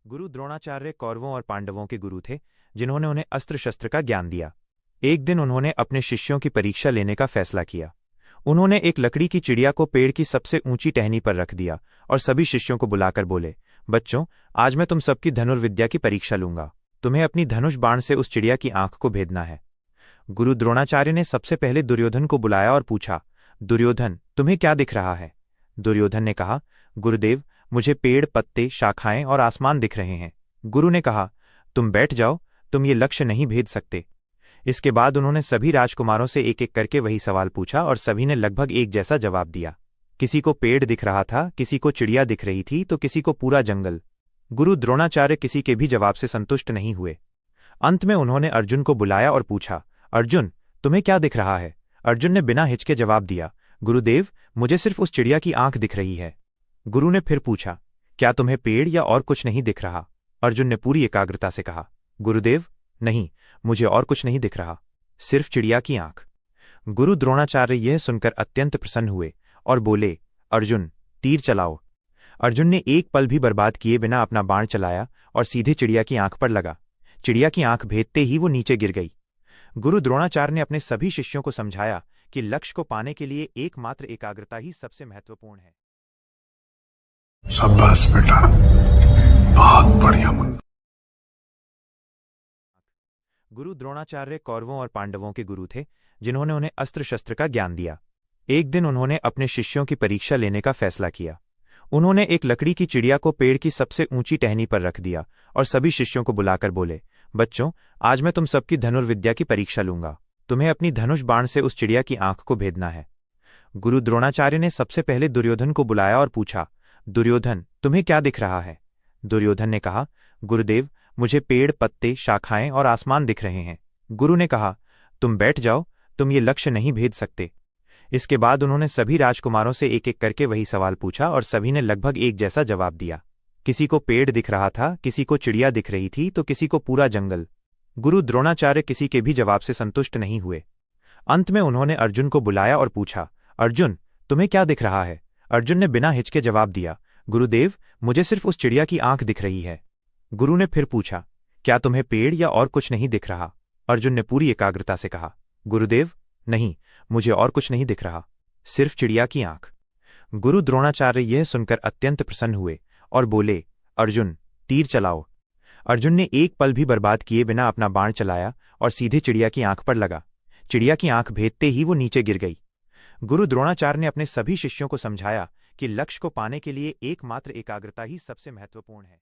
गुरु द्रोणाचार्य कौरवों और पांडवों के गुरु थे, जिन्होंने उन्हें अस्त्र शस्त्र का ज्ञान दिया। एक दिन उन्होंने अपने शिष्यों की परीक्षा लेने का फैसला किया। उन्होंने एक लकड़ी की चिड़िया को पेड़ की सबसे ऊंची टहनी पर रख दिया और सभी शिष्यों को बुलाकर बोले, बच्चों, आज मैं तुम सबकी धनुर्विद्या की परीक्षा लूंगा। तुम्हें अपनी धनुष बाण से उस चिड़िया की आंख को भेदना है। गुरु द्रोणाचार्य ने सबसे पहले दुर्योधन को बुलाया और पूछा, दुर्योधन, तुम्हें क्या दिख रहा है? दुर्योधन ने कहा, गुरुदेव, मुझे पेड़, पत्ते, शाखाएं और आसमान दिख रहे हैं। गुरु ने कहा, तुम बैठ जाओ, तुम ये लक्ष्य नहीं भेद सकते। इसके बाद उन्होंने सभी राजकुमारों से एक एक करके वही सवाल पूछा और सभी ने लगभग एक जैसा जवाब दिया। किसी को पेड़ दिख रहा था, किसी को चिड़िया दिख रही थी, तो किसी को पूरा जंगल। गुरु द्रोणाचार्य किसी के भी जवाब से संतुष्ट नहीं हुए। अंत में उन्होंने अर्जुन को बुलाया और पूछा, अर्जुन, तुम्हें क्या दिख रहा है? अर्जुन ने बिना हिचके जवाब दिया, गुरुदेव, मुझे सिर्फ उस चिड़िया की आंख दिख रही है। गुरु ने फिर पूछा, क्या तुम्हें पेड़ या और कुछ नहीं दिख रहा? अर्जुन ने पूरी एकाग्रता से कहा, गुरुदेव, नहीं, मुझे और कुछ नहीं दिख रहा, सिर्फ चिड़िया की आंख। गुरु द्रोणाचार्य यह सुनकर अत्यंत प्रसन्न हुए और बोले, अर्जुन, तीर चलाओ। अर्जुन ने एक पल भी बर्बाद किए बिना अपना बाण चलाया और सीधे चिड़िया की आंख पर लगा। चिड़िया की आंख भेदते ही वो नीचे गिर गई। गुरु द्रोणाचार्य ने अपने सभी शिष्यों को समझाया कि लक्ष्य को पाने के लिए एकमात्र एकाग्रता ही सबसे महत्वपूर्ण है। शाबाश बेटा, बहुत बढ़िया मुन्ना। गुरु द्रोणाचार्य कौरवों और पांडवों के गुरु थे, जिन्होंने उन्हें अस्त्र शस्त्र का ज्ञान दिया। एक दिन उन्होंने अपने शिष्यों की परीक्षा लेने का फैसला किया। उन्होंने एक लकड़ी की चिड़िया को पेड़ की सबसे ऊंची टहनी पर रख दिया और सभी शिष्यों को बुलाकर बोले, बच्चों, आज मैं तुम सबकी धनुर्विद्या की परीक्षा लूंगा। तुम्हें अपनी धनुष बाण से उस चिड़िया की आंख को भेदना है। गुरु द्रोणाचार्य ने सबसे पहले दुर्योधन को बुलाया और पूछा, दुर्योधन, तुम्हें क्या दिख रहा है? दुर्योधन ने कहा, गुरुदेव, मुझे पेड़, पत्ते, शाखाएं और आसमान दिख रहे हैं। गुरु ने कहा, तुम बैठ जाओ, तुम ये लक्ष्य नहीं भेद सकते। इसके बाद उन्होंने सभी राजकुमारों से एक एक करके वही सवाल पूछा और सभी ने लगभग एक जैसा जवाब दिया। किसी को पेड़ दिख रहा था, किसी को चिड़िया दिख रही थी, तो किसी को पूरा जंगल। गुरु द्रोणाचार्य किसी के भी जवाब से संतुष्ट नहीं हुए। अंत में उन्होंने अर्जुन को बुलाया और पूछा, अर्जुन, तुम्हें क्या दिख रहा है? अर्जुन ने बिना हिचके जवाब दिया, गुरुदेव, मुझे सिर्फ उस चिड़िया की आंख दिख रही है। गुरु ने फिर पूछा, क्या तुम्हें पेड़ या और कुछ नहीं दिख रहा? अर्जुन ने पूरी एकाग्रता से कहा, गुरुदेव, नहीं, मुझे और कुछ नहीं दिख रहा, सिर्फ चिड़िया की आंख। गुरु द्रोणाचार्य यह सुनकर अत्यंत प्रसन्न हुए और बोले, अर्जुन, तीर चलाओ। अर्जुन ने एक पल भी बर्बाद किए बिना अपना बाण चलाया और सीधे चिड़िया की आंख पर लगा। चिड़िया की आंख भेदते ही वो नीचे गिर गई। गुरु द्रोणाचार्य ने अपने सभी शिष्यों को समझाया कि लक्ष्य को पाने के लिए एकमात्र एकाग्रता ही सबसे महत्वपूर्ण है।